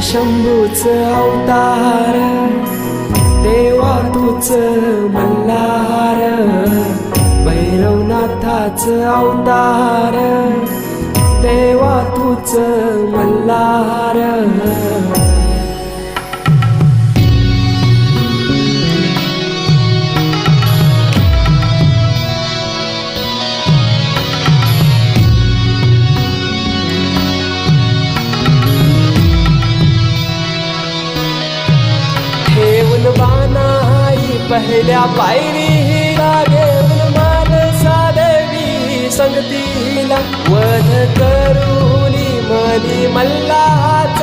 शंभूच अवतार, देवा तूच मल्हार, भैरवनाथाच अवतार, देवा तूच मल्हार. ठेवून बाणाई पहिल्या पायरीला, घेऊन मानसा देवी संगतीला, वध करूनी मनी मल्हार.